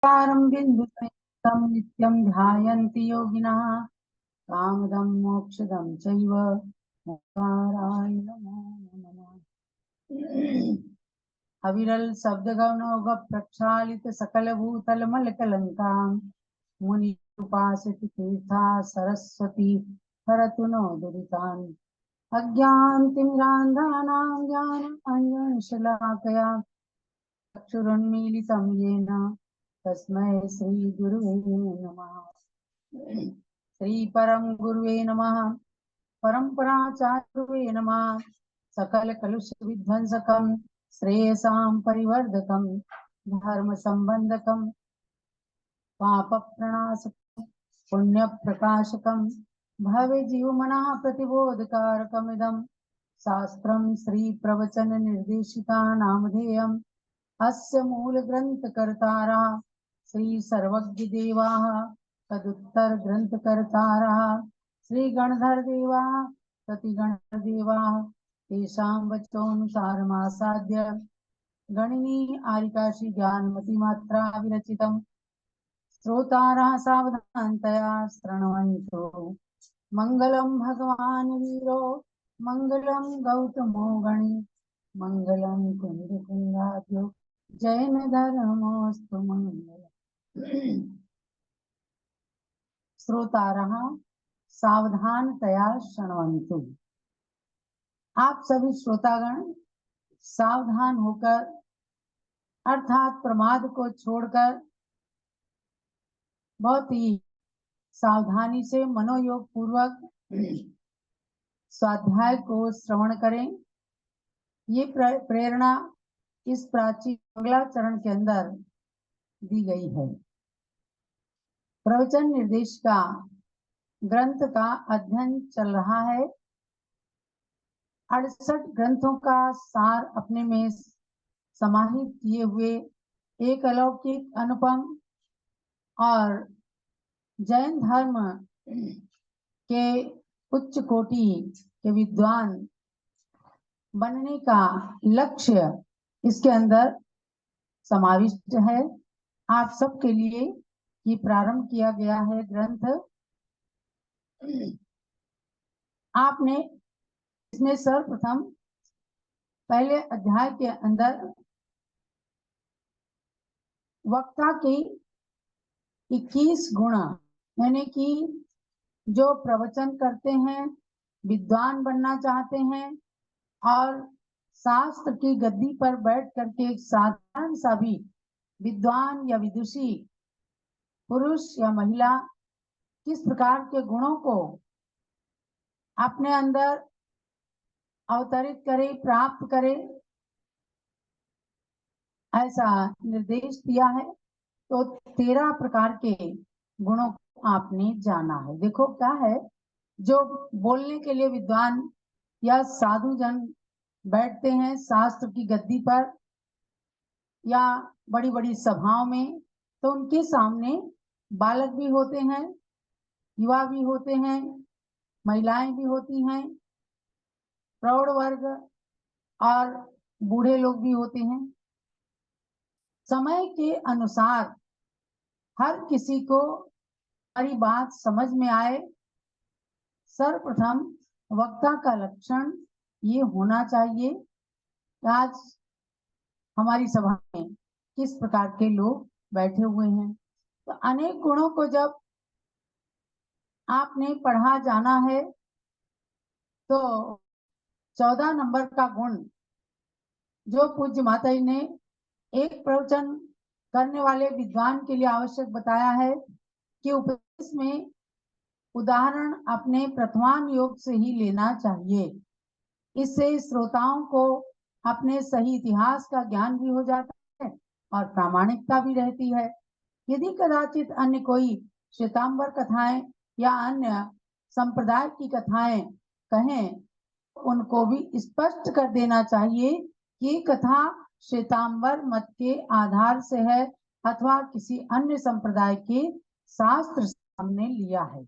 बिन्दुसंयुक्तं नित्यं ध्यायन्ति योगिनः कामदं मोक्षदं चैव ओंकाराय नमो नमः। अविरल शब्द गौनोग प्रक्षालित सकल भूतल मल कलंकां मुनि उपासित तीर्था सरस्वती हरतु नो दुरितान् अज्ञानतिमिरान्धानां ज्ञानाञ्जनशलाकया चक्षुरुन्मीलितं येन तस्मै श्री गुरुवे नमः। श्री परम गुरुवे नमः। परम्पराचार्युवे नमः। सकल कलुष विध्वंसकं श्रेयसां परिवर्धकं धर्म संबंधकं पाप प्रणाशकं पुण्य प्रकाशकं भवे जीवमनः प्रतिबोधकारकमिदं शास्त्रं श्री प्रवचन निर्देशिका नामधेयम् अस्य मूल ग्रंथ कर्तारः श्री सर्वज्ञ देवाः तदुत्तर ग्रंथ कर्तारः श्री गणधर देवाः प्रतिगणधर देवाः तेषां वचोनुसारमासाद्य गणिनी आरिकाशी ज्ञानमति मात्रा विरचितं श्रोतारः सावधानतया शृण्वन्तु। मंगलम भगवान वीरो मंगलम गौतमो गणी मंगलम कुंद कुंदाद्यो जैन धर्मोस्तु मंगल। श्रोतारः सावधानतया शृण्वन्तु। आप सभी श्रोतागण सावधान होकर अर्थात प्रमाद को छोड़कर बहुत ही सावधानी से मनोयोग पूर्वक स्वाध्याय को श्रवण करें। ये प्रेरणा इस प्राचीन मंगलाचरण के अंदर दी गई है। प्रवचन निर्देश का ग्रंथ का अध्ययन चल रहा है। 68 ग्रंथों का सार अपने में समाहित किए हुए एक अलौकिक अनुपम और जैन धर्म के उच्च कोटि के विद्वान बनने का लक्ष्य इसके अंदर समाविष्ट है। आप सबके लिए ये प्रारंभ किया गया है ग्रंथ। आपने इसमें सर्वप्रथम पहले अध्याय के अंदर वक्ता की 21 गुण यानी कि जो प्रवचन करते हैं, विद्वान बनना चाहते हैं और शास्त्र की गद्दी पर बैठ करके एक साधारण सा भी विद्वान या विदुषी पुरुष या महिला किस प्रकार के गुणों को अपने अंदर अवतरित करे, प्राप्त करे, ऐसा निर्देश दिया है। तो 13 प्रकार के गुणों को आपने जाना है। देखो क्या है, जो बोलने के लिए विद्वान या साधु जन बैठते हैं शास्त्र की गद्दी पर या बड़ी बड़ी सभाओं में, तो उनके सामने बालक भी होते हैं, युवा भी होते हैं, महिलाएं भी होती हैं, प्रौढ़ वर्ग और बूढ़े लोग भी होते हैं। समय के अनुसार हर किसी को हमारी बात समझ में आए, सर्वप्रथम वक्ता का लक्षण ये होना चाहिए कि आज हमारी सभा में किस प्रकार के लोग बैठे हुए हैं। तो अनेक गुणों को जब आपने पढ़ा जाना है तो 14 नंबर का गुण जो पूज्य माता जी ने एक प्रवचन करने वाले विद्वान के लिए आवश्यक बताया है कि उपदेश में उदाहरण अपने प्रथमान योग से ही लेना चाहिए। इससे श्रोताओं को अपने सही इतिहास का ज्ञान भी हो जाता है और प्रामाणिकता भी रहती है। यदि कदाचित अन्य कोई श्वेतांबर कथाएं या अन्य संप्रदाय की कथाएं कहें, उनको भी स्पष्ट कर देना चाहिए कि कथा श्वेतांबर मत के आधार से है अथवा किसी अन्य संप्रदाय के शास्त्र से हमने लिया है।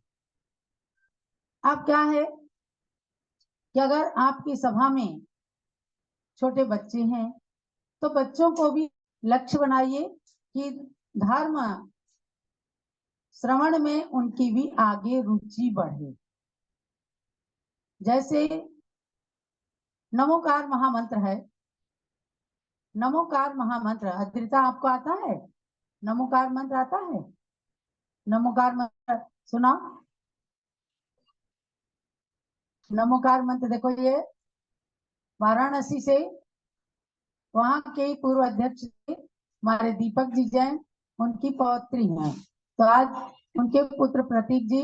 अब क्या है कि अगर आपकी सभा में छोटे बच्चे हैं तो बच्चों को भी लक्ष्य बनाइए कि धर्म श्रवण में उनकी भी आगे रुचि बढ़े। जैसे नमोकार महामंत्र है, नमोकार महामंत्र अद्रिता आपको आता है? नमोकार मंत्र आता है? नमोकार मंत्र सुना? नमोकार मंत्र देखो, ये वाराणसी से वहां के पूर्व अध्यक्ष थे हमारे दीपक जी जैन, उनकी पौत्री हैं। तो आज उनके पुत्र प्रतीक जी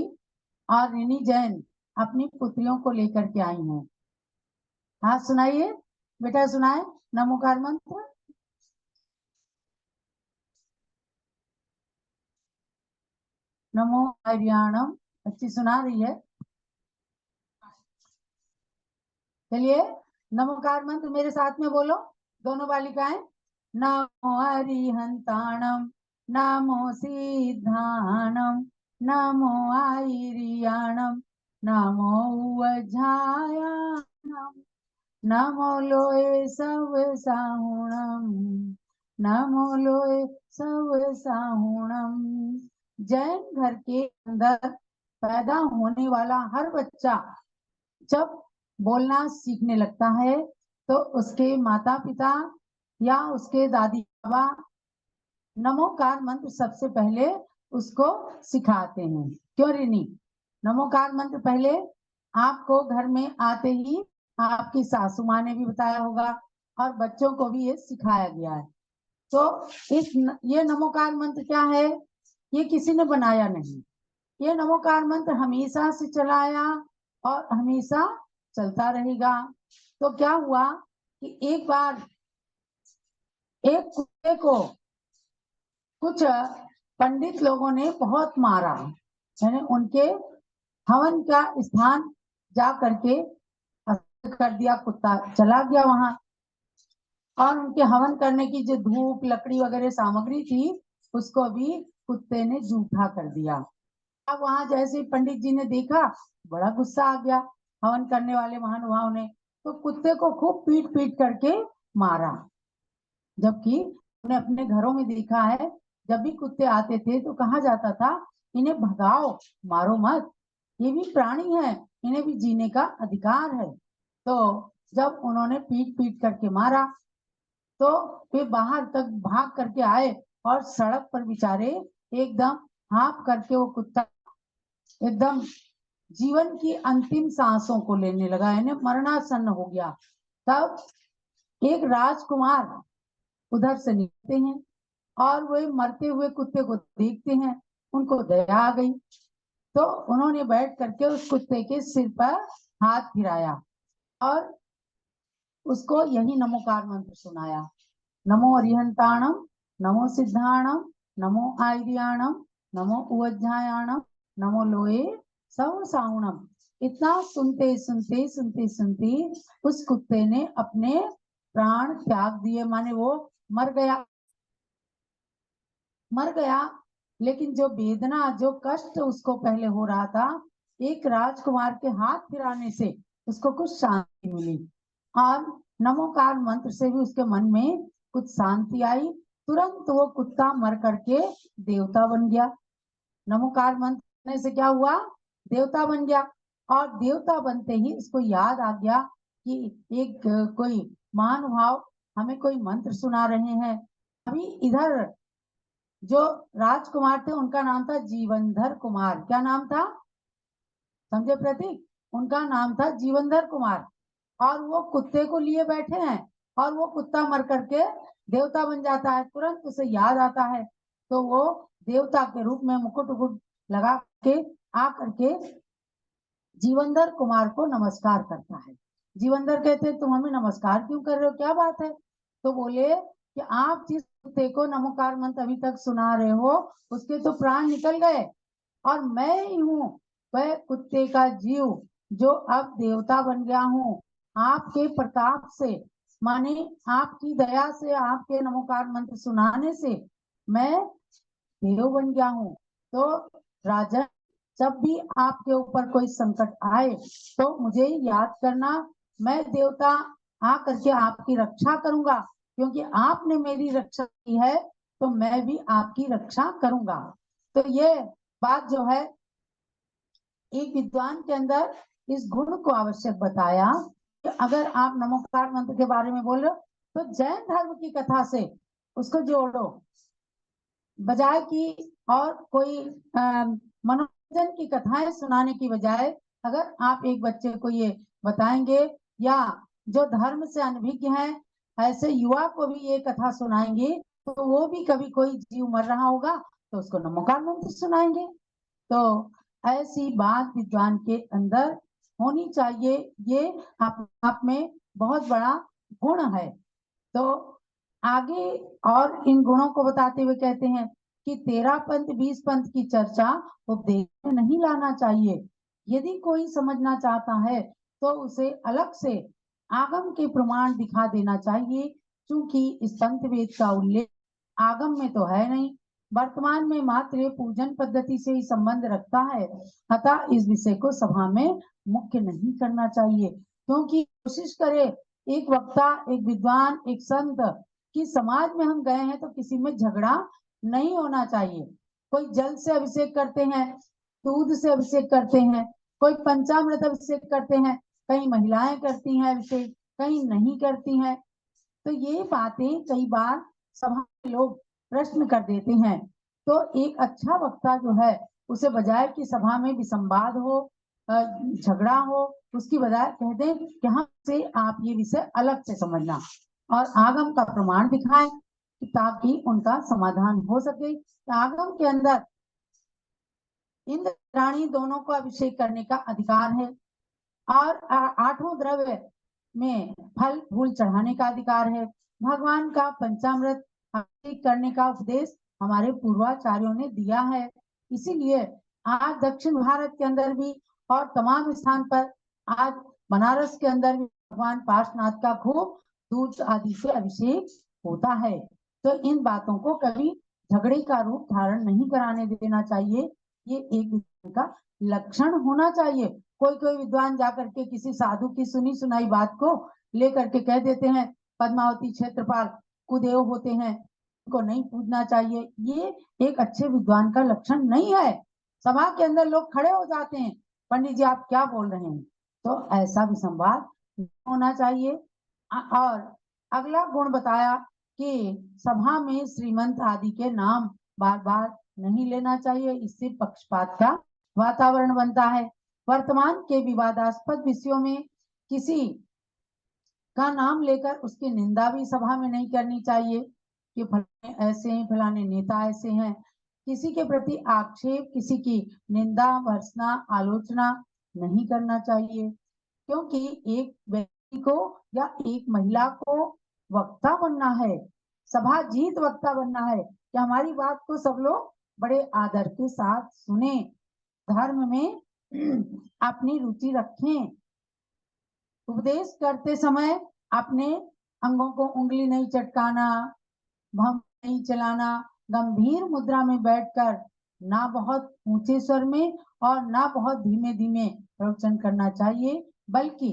और रिनी जैन अपनी पुत्रियों को लेकर के आई हैं। हाँ सुनाइए बेटा, सुनाए नमोकार मंत्र। नमो हरियाणम, अच्छी सुना रही है। चलिए नमोकार मंत्र मेरे साथ में बोलो, दोनों बालिकाएं। नमो हरिहंताणम, नमो सिद्धाणम, नमो आयरियाणम, नमो उवझायाणम, नमो लोए सव साहुणम, नमो लोए सव साहुणम। जैन घर के अंदर पैदा होने वाला हर बच्चा जब बोलना सीखने लगता है तो उसके माता पिता या उसके दादी बाबा नमोकार मंत्र सबसे पहले उसको सिखाते हैं। क्यों रिनी? नमोकार मंत्र पहले आपको घर में आते ही आपकी सासू माँ ने भी बताया होगा और बच्चों को भी ये सिखाया गया है। तो ये नमोकार मंत्र क्या है? ये किसी ने बनाया नहीं, ये नमोकार मंत्र हमेशा से चलाया और हमेशा चलता रहेगा। तो क्या हुआ कि एक बार एक कुत्ते को कुछ पंडित लोगों ने बहुत मारा, यानी उनके हवन का स्थान जा करके कर दिया, कुत्ता चला गया वहां और उनके हवन करने की जो धूप लकड़ी वगैरह सामग्री थी उसको भी कुत्ते ने जूठा कर दिया। अब वहां जैसे पंडित जी ने देखा, बड़ा गुस्सा आ गया हवन करने वाले महानुभाव ने, तो कुत्ते को खूब पीट पीट करके मारा। जबकि उन्हें अपने घरों में देखा है, जब भी कुत्ते आते थे तो कहा जाता था इन्हें भगाओ, मारो मत, ये भी प्राणी है, इन्हें भी जीने का अधिकार है। तो जब उन्होंने पीट पीट करके मारा तो वे बाहर तक भाग करके आए और सड़क पर बेचारे एकदम हाँफ करके वो कुत्ता एकदम जीवन की अंतिम सांसों को लेने लगा, यानी मरणासन्न हो गया। तब एक राजकुमार उधर से निकलते हैं और वे मरते हुए कुत्ते को देखते हैं, उनको दया आ गई तो उन्होंने बैठ करके उस कुत्ते के सिर पर हाथ फिराया और उसको यही नमोकार मंत्र सुनाया। नमो अरिहंताणम, नमो सिद्धाणम, नमो आयरियाणम, नमो उवज्झायाणम, नमो लोए सव साउणम। इतना सुनते सुनते सुनते सुनते उस कुत्ते ने अपने प्राण त्याग दिए, माने वो मर गया। लेकिन जो वेदना जो कष्ट उसको पहले हो रहा था, एक राजकुमार के हाथ फिराने से उसको कुछ शांति मिली और नमोकार मंत्र से भी उसके मन में कुछ शांति आई। तुरंत वो कुत्ता मर करके देवता बन गया। नमोकार मंत्र से क्या हुआ? देवता बन गया और देवता बनते ही उसको याद आ गया कि एक कोई महानुभाव हमें कोई मंत्र सुना रहे हैं। अभी इधर जो राजकुमार थे उनका नाम था जीवनधर कुमार। क्या नाम था? समझे प्रतीक? उनका नाम था जीवनधर कुमार और वो कुत्ते को लिए बैठे हैं और वो कुत्ता मर करके देवता बन जाता है। तुरंत उसे याद आता है तो वो देवता के रूप में मुकुट उकुट लगा के आ करके जीवनधर कुमार को नमस्कार करता है। जीवनधर कहते तुम हमें नमस्कार क्यों कर रहे हो, क्या बात है? तो बोले कि आप जिस कुत्ते को नमोकार मंत्र अभी तक सुना रहे हो उसके तो प्राण निकल गए और मैं ही हूँ वह कुत्ते का जीव जो अब देवता बन गया हूँ आपके प्रताप से, माने आपकी दया से, आपके नमोकार मंत्र सुनाने से मैं देव बन गया हूँ। तो राजन, जब भी आपके ऊपर कोई संकट आए तो मुझे याद करना, मैं देवता आ करके आपकी रक्षा करूंगा, क्योंकि आपने मेरी रक्षा की है तो मैं भी आपकी रक्षा करूंगा। तो ये बात जो है एक विद्वान के अंदर इस गुण को आवश्यक बताया कि अगर आप नमोकार मंत्र के बारे में बोल रहे हो तो जैन धर्म की कथा से उसको जोड़ो, बजाय कि और कोई मनोरंजन की कथाएं सुनाने की बजाय अगर आप एक बच्चे को ये बताएंगे या जो धर्म से अनभिज्ञ है ऐसे युवा को भी ये कथा सुनाएंगे तो वो भी कभी कोई जीव मर रहा होगा तो उसको नमोकार मंत्र सुनाएंगे। तो ऐसी बात विद्वान के अंदर होनी चाहिए, ये आप में बहुत बड़ा गुण है। तो आगे और इन गुणों को बताते हुए कहते हैं कि 13 पंथ 20 पंथ की चर्चा उपदेश में नहीं लाना चाहिए। यदि कोई समझना चाहता है तो उसे अलग से आगम के प्रमाण दिखा देना चाहिए, क्योंकि इस पंथ वेद का उल्लेख आगम में तो है नहीं, वर्तमान में मात्र पूजन पद्धति से ही संबंध रखता है। अतः इस विषय को सभा में मुख्य नहीं करना चाहिए, क्योंकि कोशिश करे एक वक्ता, एक विद्वान, एक संत कि समाज में हम गए हैं तो किसी में झगड़ा नहीं होना चाहिए। कोई जल से अभिषेक करते हैं, दूध से अभिषेक करते हैं, कोई पंचामृत अभिषेक करते हैं, कई महिलाएं करती हैं अभिषेक, कहीं नहीं करती हैं। तो ये बातें कई बार सभा में लोग प्रश्न कर देते हैं। तो एक अच्छा वक्ता जो है उसे बजाय कि सभा में विसंवाद हो, झगड़ा हो, उसकी बजाय कह दें कि हम से आप ये विषय अलग से समझना और आगम का प्रमाण दिखाएं ताकि उनका समाधान हो सके। आगम के अंदर इंद्र रानी दोनों को अभिषेक करने का अधिकार है और 8वां द्रव्य में फल फूल चढ़ाने का अधिकार है। भगवान का पंचामृत अभिषेक करने का उपदेश हमारे पूर्वाचार्यों ने दिया है। इसीलिए आज दक्षिण भारत के अंदर भी और तमाम स्थान पर आज बनारस के अंदर भी भगवान पार्श्वनाथ का खूब दूध आदि से अभिषेक होता है। तो इन बातों को कभी झगड़े का रूप धारण नहीं कराने देना चाहिए, ये एक विद्वान का लक्षण होना चाहिए। कोई विद्वान जाकर के किसी साधु की सुनी सुनाई बात को लेकर के कह देते हैं पद्मावती क्षेत्रपाल कुदेव होते हैं, उनको नहीं पूजना चाहिए, ये एक अच्छे विद्वान का लक्षण नहीं है। सभा के अंदर लोग खड़े हो जाते हैं, पंडित जी आप क्या बोल रहे हैं, तो ऐसा भी संवाद होना चाहिए। और अगला गुण बताया कि सभा में श्रीमंत आदि के नाम बार बार नहीं लेना चाहिए, इससे पक्षपात का वातावरण बनता है। वर्तमान के विवादास्पद विषयों में किसी का नाम लेकर उसकी निंदा भी सभा में नहीं करनी चाहिए कि फलाने ऐसे हैं, फलाने नेता ऐसे हैं। किसी के प्रति आक्षेप, किसी की निंदा, भर्त्सना, आलोचना नहीं करना चाहिए, क्योंकि एक व्यक्ति को या एक महिला को वक्ता बनना है, सभा जीत वक्ता बनना है कि हमारी बात को सब लोग बड़े आदर के साथ सुने, धर्म में अपनी रुचि रखें, उपदेश करते समय अपने अंगों को उंगली नहीं चटकाना, भम नहीं चलाना, गंभीर मुद्रा में बैठकर ना बहुत ऊंचे स्वर में और ना बहुत धीमे धीमे प्रवचन करना चाहिए, बल्कि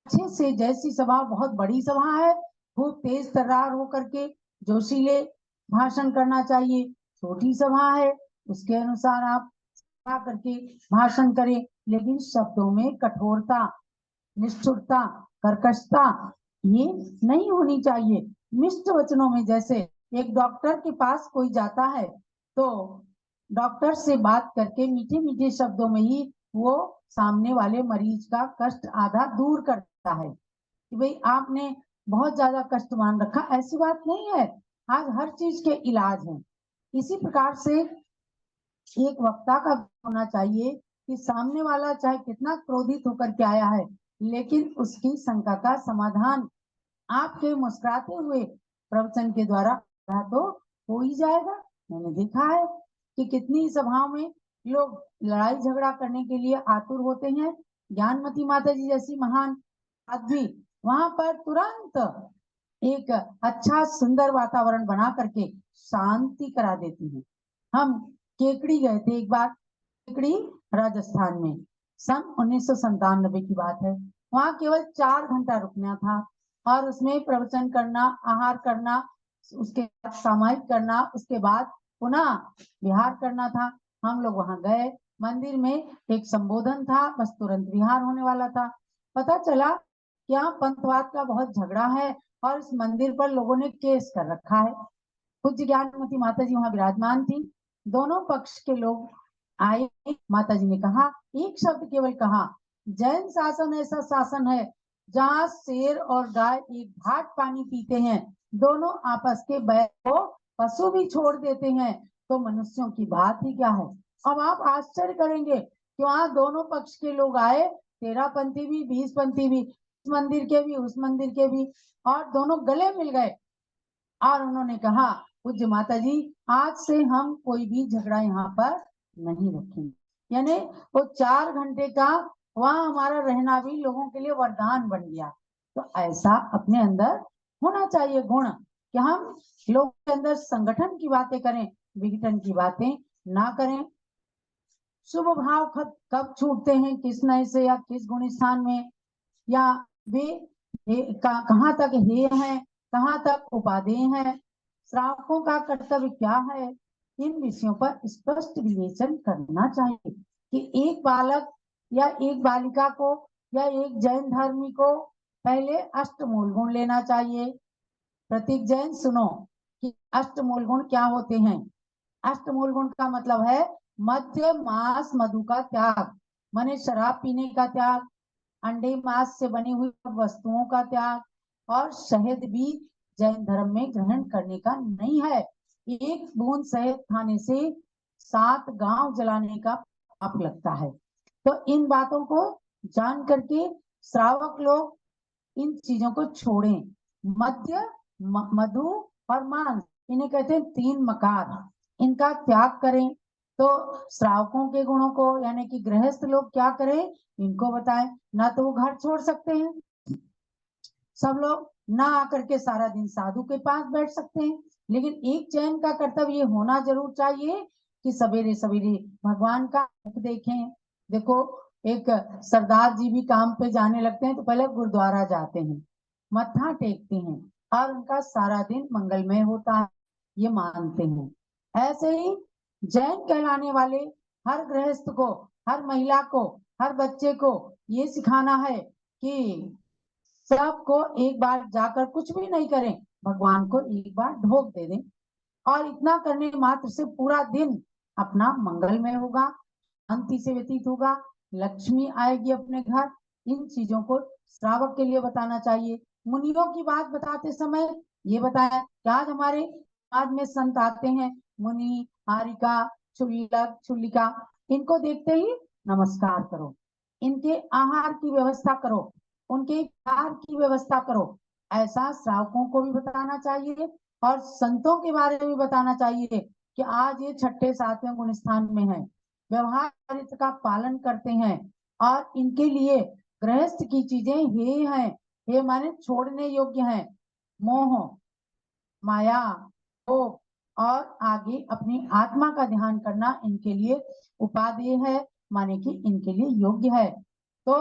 अच्छे से, जैसी सभा बहुत बड़ी सभा है खूब तेज तर्रार होकर के जोशीले भाषण करना चाहिए, छोटी सभा है उसके अनुसार आप करके भाषण करें, लेकिन शब्दों में कठोरता, निष्ठुरता, कर्कशता ये नहीं होनी चाहिए। मिष्ट वचनों में, जैसे एक डॉक्टर के पास कोई जाता है तो डॉक्टर से बात करके मीठे मीठे शब्दों में ही वो सामने वाले मरीज का कष्ट आधा दूर करता है कि भाई आपने बहुत ज्यादा कष्ट मान रखा, ऐसी बात नहीं है। आज हर चीज के इलाज हैं। इसी प्रकार से एक वक्ता का होना चाहिए कि सामने वाला चाहे कितना क्रोधित होकर के आया है, लेकिन उसकी शंका का समाधान आपके मुस्कुराते हुए प्रवचन के द्वारा तो हो ही जाएगा। मैंने देखा है कि कितनी सभाओं में लोग लड़ाई झगड़ा करने के लिए आतुर होते हैं। ज्ञानमती माता जी जैसी महान आदमी वहां पर तुरंत एक अच्छा सुंदर वातावरण बना करके शांति करा देती है। हम केकड़ी गए थे एक बार, केकड़ी राजस्थान में, सन 1997 की बात है। वहां केवल 4 घंटा रुकना था और उसमें प्रवचन करना, आहार करना, उसके बाद सामायिक करना, उसके बाद पुनः विहार करना था। हम लोग वहां गए, मंदिर में एक संबोधन था, बस तुरंत विहार होने वाला था। पता चला कि यहाँ पंथवाद का बहुत झगड़ा है और इस मंदिर पर लोगों ने केस कर रखा है। पूज्य ज्ञानमती माता जी वहां विराजमान थी। दोनों पक्ष के लोग आए, माता जी ने कहा, एक शब्द केवल कहा, जैन शासन ऐसा शासन है जहाँ शेर और गाय एक घाट पानी पीते हैं, दोनों आपस के बैर को पशु भी छोड़ देते हैं, तो मनुष्यों की बात ही क्या है। अब आप आश्चर्य करेंगे कि वहां दोनों पक्ष के लोग आए, 13 पंथी भी, 20 पंथी भी, इस मंदिर के भी, उस मंदिर के भी, और दोनों गले मिल गए और उन्होंने कहा, पूज्य माता जी, आज से हम कोई भी झगड़ा यहाँ पर नहीं रखेंगे। यानी वो 4 घंटे का वहां हमारा रहना भी लोगों के लिए वरदान बन गया। तो ऐसा अपने अंदर होना चाहिए गुण कि हम लोगों के अंदर संगठन की बातें करें, विघटन की बातें ना करें। शुभ भाव कब छूटते हैं, किस नए से या किस गुण स्थान में, या वे कहाँ तक हेय है, कहाँ तक उपादेय है, श्रावकों का कर्तव्य क्या है, इन विषयों पर स्पष्ट विवेचन करना चाहिए कि एक बालक या एक बालिका को या एक जैन धर्मी को पहले अष्टमूल गुण लेना चाहिए। प्रतीक जैन सुनो कि अष्टमूल गुण क्या होते हैं। अष्टमूल गुण का मतलब है मद्य मांस मधु का त्याग, माने शराब पीने का त्याग, अंडे मांस से बनी हुई वस्तुओं का त्याग, और शहद भी जैन धर्म में ग्रहण करने का नहीं है। एक बूंद शहद खाने से 7 गांव जलाने का पाप लगता है। तो इन बातों को जान करके श्रावक लोग इन चीजों को छोड़ें। मद्य, मधु और मांस, इन्हें कहते हैं 3 मकार, इनका त्याग करें। तो श्रावकों के गुणों को, यानी कि गृहस्थ लोग क्या करें, इनको बताएं। ना तो वो घर छोड़ सकते हैं, सब लोग ना आकर के सारा दिन साधु के पास बैठ सकते हैं, लेकिन एक जैन का कर्तव्य ये होना जरूर चाहिए कि सवेरे सवेरे भगवान का मुख देखें। देखो, एक सरदार जी भी काम पे जाने लगते हैं तो पहले गुरुद्वारा जाते हैं, मत्था टेकते हैं और उनका सारा दिन मंगलमय होता है, ये मानते हैं। ऐसे ही जैन कहलाने वाले हर गृहस्थ को, हर महिला को, हर बच्चे को ये सिखाना है कि सबको एक बार जाकर कुछ भी नहीं करें, भगवान को एक बार ढोक दे दें, और इतना करने मात्र से पूरा दिन अपना मंगलमय होगा, शांति से व्यतीत होगा, लक्ष्मी आएगी अपने घर। इन चीजों को श्रावक के लिए बताना चाहिए। मुनियों की बात बताते समय ये बताया कि आज हमारे समाज में संत आते हैं, मुनि, हारिका, क्षुल्लक, क्षुल्लिका, इनको देखते ही नमस्कार करो, इनके आहार की व्यवस्था करो, उनके प्यार की व्यवस्था करो। ऐसा श्रावकों को भी बताना चाहिए और संतों के बारे में बताना चाहिए कि आज ये 6ठे 7वें गुण स्थान में है, व्यवहार चरित्र का पालन करते हैं, और इनके लिए गृहस्थ की चीजें हे हैं, हे माने छोड़ने योग्य हैं, मोह, माया, लोभ, और आगे अपनी आत्मा का ध्यान करना इनके लिए उपादेय है, माने कि इनके लिए योग्य है। तो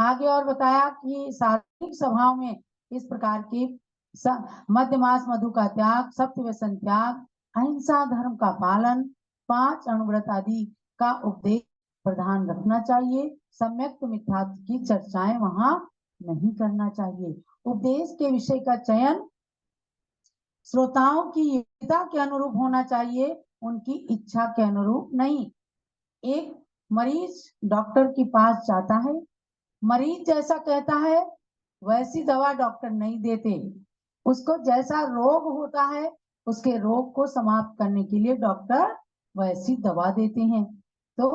आगे और बताया कि सात्विक स्वभाव में इस प्रकार की मध्य मास मधु का त्याग, सत्य व्यसन त्याग, अहिंसा धर्म का पालन, 5 अणुव्रत आदि का उपदेश प्रधान रखना चाहिए। सम्यक मिथ्यात्व की चर्चाएं वहां नहीं करना चाहिए। उपदेश के विषय का चयन श्रोताओं की योग्यता के अनुरूप होना चाहिए, उनकी इच्छा के अनुरूप नहीं। एक मरीज डॉक्टर के पास जाता है, मरीज जैसा कहता है वैसी दवा डॉक्टर नहीं देते, उसको जैसा रोग होता है उसके रोग को समाप्त करने के लिए डॉक्टर वैसी दवा देते हैं। तो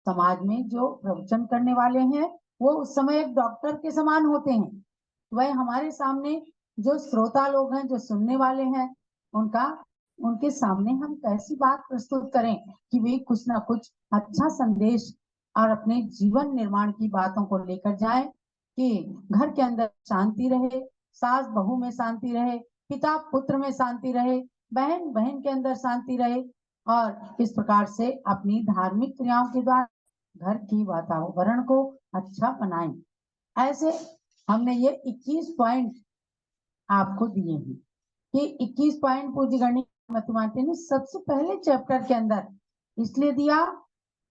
समाज में जो प्रवचन करने वाले हैं वो उस समय एक डॉक्टर के समान होते हैं, वह हमारे सामने जो श्रोता लोग हैं, जो सुनने वाले हैं, उनके सामने हम कैसी बात प्रस्तुत करें कि वे कुछ ना कुछ अच्छा संदेश और अपने जीवन निर्माण की बातों को लेकर जाएं, कि घर के अंदर शांति रहे, सास बहू में शांति रहे, पिता पुत्र में शांति रहे, बहन बहन के अंदर शांति रहे, और इस प्रकार से अपनी धार्मिक क्रियाओं के द्वारा घर की वातावरण को अच्छा बनाएं। ऐसे हमने ये 21 पॉइंट आपको दिए हैं कि 21 पॉइंट पूज्य गणित मतिमाते ने सबसे पहले चैप्टर के अंदर इसलिए दिया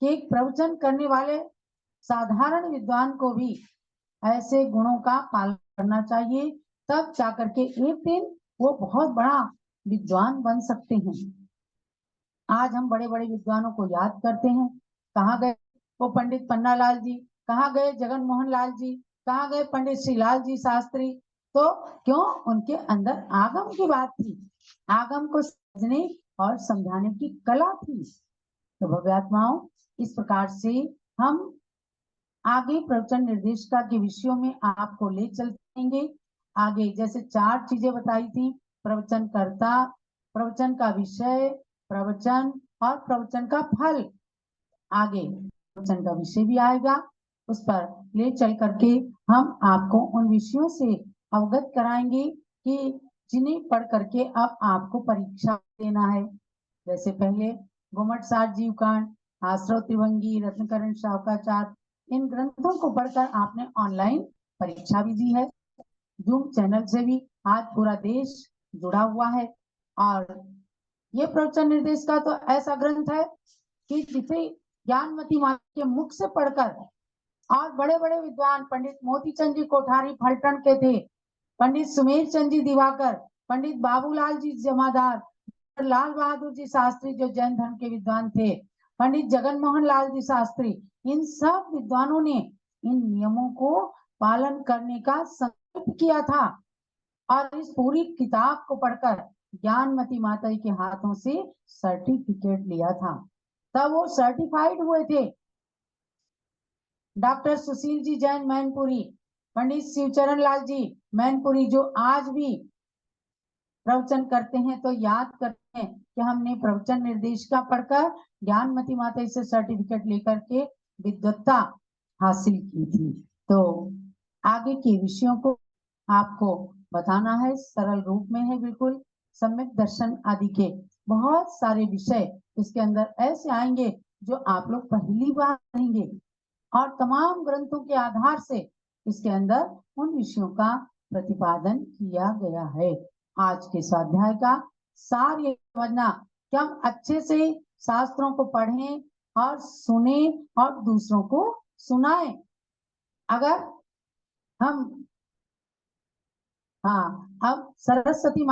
कि एक प्रवचन करने वाले साधारण विद्वान को भी ऐसे गुणों का पालन करना चाहिए, तब जाकर के एक दिन वो बहुत बड़ा विद्वान बन सकते हैं। आज हम बड़े बड़े विद्वानों को याद करते हैं, कहाँ गए वो पंडित पन्नालाल जी, कहाँ गए जगन मोहन लाल जी, कहाँ गए पंडित श्रीलाल जी शास्त्री। तो क्यों? उनके अंदर आगम की बात थी, आगम को समझने और समझाने की कला थी। तो भव्य आत्माओं, इस प्रकार से हम आगे प्रवचन निर्देशिका के विषयों में आपको ले चलेंगे। आगे जैसे 4 चीजें बताई थी, प्रवचन कर्ता, प्रवचन का विषय, प्रवचन और प्रवचन का फल। आगे प्रवचन का विषय भी आएगा, उस पर ले चल करके हम आपको उन विषयों से अवगत कराएंगे कि जिन्हें पढ़ करके अब आपको परीक्षा देना है। जैसे पहले घुमट साठ जीव कांड, आश्रव त्रिभंगी, रत्नकरण शावकाचार, इन ग्रंथों को पढ़कर आपने ऑनलाइन परीक्षा भी दी है। जूम चैनल से भी आज पूरा देश जुड़ा हुआ है। और ये प्रवचन निर्देश का तो ऐसा ग्रंथ है कि जिसे ज्ञानमती माता के मुख से पढ़कर और बड़े बड़े विद्वान पंडित मोतीचंद जी कोठारी फलटन के थे, पंडित सुमेर चंद जी दिवाकर, पंडित बाबूलाल जी जमादार, लाल बहादुर जी शास्त्री जो जैन धर्म के विद्वान थे, पंडित जगन मोहन लाल जी शास्त्री, इन सब विद्वानों ने इन नियमों को पालन करने का संकल्प किया था और इस पूरी किताब को पढ़कर ज्ञानमती माता के हाथों से सर्टिफिकेट लिया था, तब वो सर्टिफाइड हुए थे। डॉक्टर सुशील जी जैन मैनपुरी, पंडित शिवचरण लाल जी मैनपुरी, जो आज भी प्रवचन करते हैं तो याद करते हैं कि हमने प्रवचन निर्देशिका पढ़कर ज्ञानमती माता से सर्टिफिकेट लेकर के विद्वत्ता हासिल की थी। तो आगे के विषयों को आपको बताना है, सरल रूप में है, बिल्कुल सम्यक दर्शन आदि के बहुत सारे विषय इसके अंदर ऐसे आएंगे जो आप लोग पहली बार पढ़ेंगे और तमाम ग्रंथों के आधार से इसके अंदर उन विषयों का प्रतिपादन किया गया है। आज के स्वाध्याय का सार ये समझना कि हम अच्छे से शास्त्रों को पढ़ें और सुने और दूसरों को सुनाएं। अगर हम अब सरस्वती